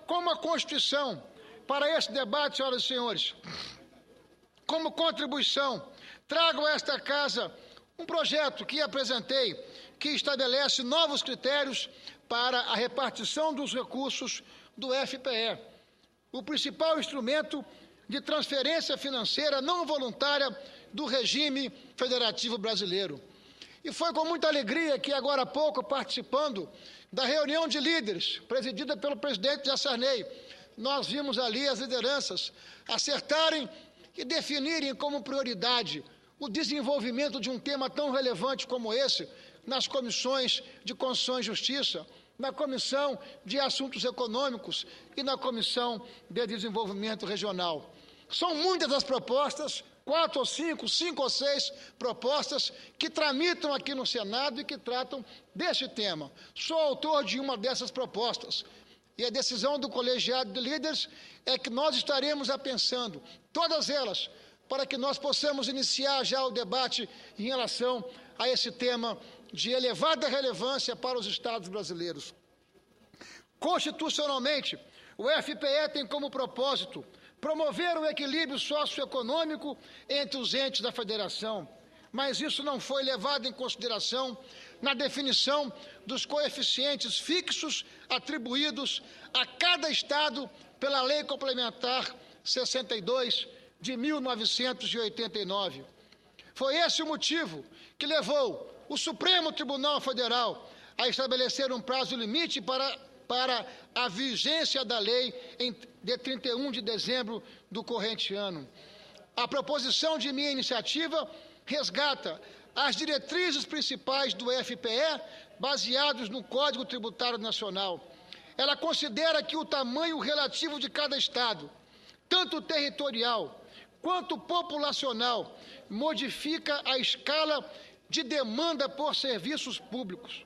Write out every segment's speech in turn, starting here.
como a Constituição, para esse debate, senhoras e senhores, como contribuição, trago a esta casa um projeto que apresentei, que estabelece novos critérios para a repartição dos recursos do FPE, o principal instrumento de transferência financeira não voluntária do regime federativo brasileiro. E foi com muita alegria que, agora há pouco, participando da reunião de líderes, presidida pelo presidente Jair Sarney, nós vimos ali as lideranças acertarem e definirem como prioridade o desenvolvimento de um tema tão relevante como esse nas comissões de Constituição e Justiça, na Comissão de Assuntos Econômicos e na Comissão de Desenvolvimento Regional. São muitas as propostas, 4 ou 5, 5 ou 6 propostas que tramitam aqui no Senado e que tratam deste tema. Sou autor de uma dessas propostas. E a decisão do colegiado de líderes é que nós estaremos apensando todas elas para que nós possamos iniciar já o debate em relação a esse tema de elevada relevância para os estados brasileiros. Constitucionalmente, o FPE tem como propósito promover o equilíbrio socioeconômico entre os entes da federação, mas isso não foi levado em consideração na definição dos coeficientes fixos atribuídos a cada estado pela Lei Complementar 62 de 1989. Foi esse o motivo que levou o Supremo Tribunal Federal a estabelecer um prazo limite para a vigência da lei de 31 de dezembro do corrente ano. A proposição de minha iniciativa resgata as diretrizes principais do FPE baseados no Código Tributário Nacional. Ela considera que o tamanho relativo de cada estado, tanto territorial quanto populacional, modifica a escala de demanda por serviços públicos.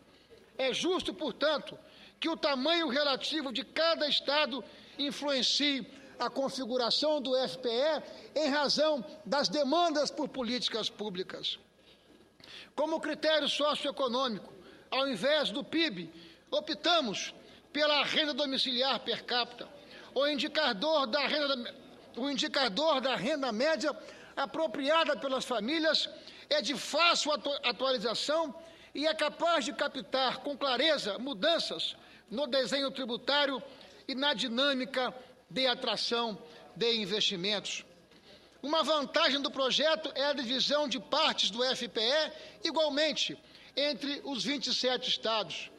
É justo, portanto, que o tamanho relativo de cada estado influencie a configuração do FPE em razão das demandas por políticas públicas. Como critério socioeconômico, ao invés do PIB, optamos pela renda domiciliar per capita, o indicador da renda média apropriada pelas famílias é de fácil atualização e é capaz de captar com clareza mudanças no desenho tributário e na dinâmica de atração de investimentos. Uma vantagem do projeto é a divisão de partes do FPE igualmente entre os 27 estados.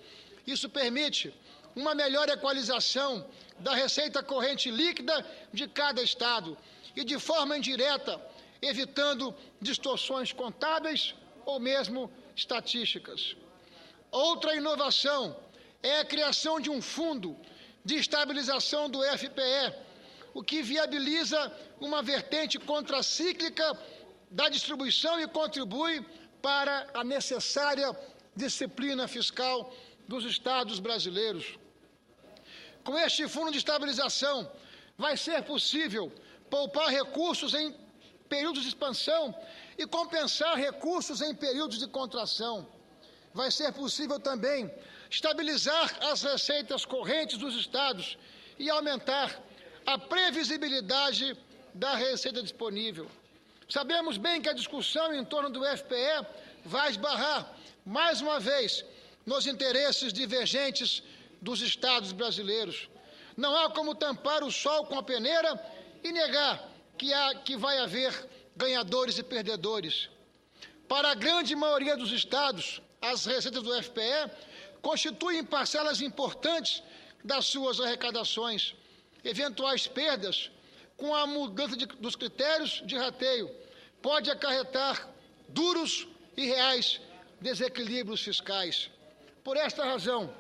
Isso permite uma melhor equalização da receita corrente líquida de cada estado e, de forma indireta, evitando distorções contábeis ou mesmo estatísticas. Outra inovação é a criação de um fundo de estabilização do FPE, o que viabiliza uma vertente contracíclica da distribuição e contribui para a necessária disciplina fiscal dos estados brasileiros. Com este fundo de estabilização, vai ser possível poupar recursos em períodos de expansão e compensar recursos em períodos de contração. Vai ser possível também estabilizar as receitas correntes dos estados e aumentar a previsibilidade da receita disponível. Sabemos bem que a discussão em torno do FPE vai esbarrar, mais uma vez, nos interesses divergentes dos estados brasileiros. Não há como tampar o sol com a peneira e negar que vai haver ganhadores e perdedores. Para a grande maioria dos estados, as receitas do FPE constituem parcelas importantes das suas arrecadações. Eventuais perdas, com a mudança dos critérios de rateio, pode acarretar duros e reais desequilíbrios fiscais. Por esta razão,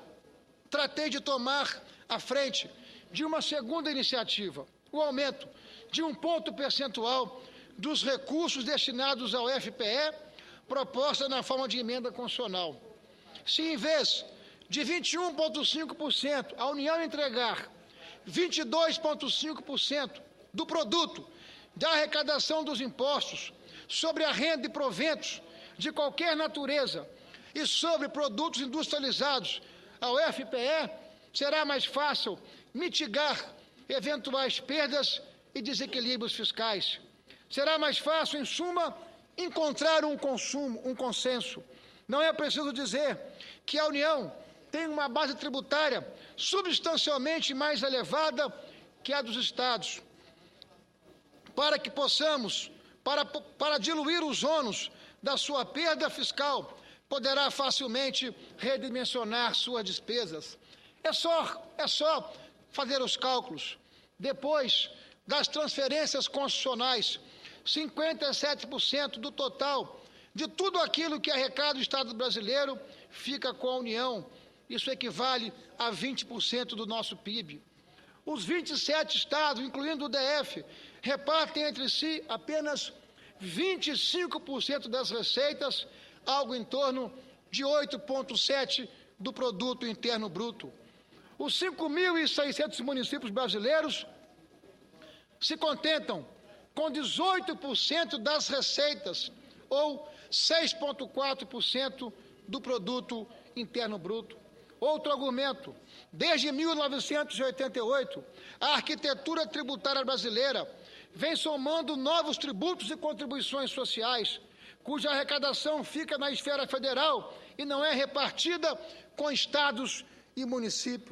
tratei de tomar a frente de uma segunda iniciativa, o aumento de 1 ponto percentual dos recursos destinados ao FPE, proposta na forma de emenda constitucional. Se, em vez de 21,5%, a União entregar 22,5% do produto da arrecadação dos impostos sobre a renda e proventos de qualquer natureza e sobre produtos industrializados ao FPE, será mais fácil mitigar eventuais perdas e desequilíbrios fiscais. Será mais fácil, em suma, encontrar um consenso. Não é preciso dizer que a União tem uma base tributária substancialmente mais elevada que a dos Estados. Para que possamos, para diluir os ônus da sua perda fiscal, poderá facilmente redimensionar suas despesas. É só fazer os cálculos. Depois das transferências constitucionais, 57% do total de tudo aquilo que arrecada o Estado brasileiro fica com a União. Isso equivale a 20% do nosso PIB. Os 27 estados, incluindo o DF, repartem entre si apenas 25% das receitas, algo em torno de 8,7% do produto interno bruto. Os 5.600 municípios brasileiros se contentam com 18% das receitas, ou 6,4% do produto interno bruto. Outro argumento: desde 1988, a arquitetura tributária brasileira vem somando novos tributos e contribuições sociais, cuja arrecadação fica na esfera federal e não é repartida com estados e municípios.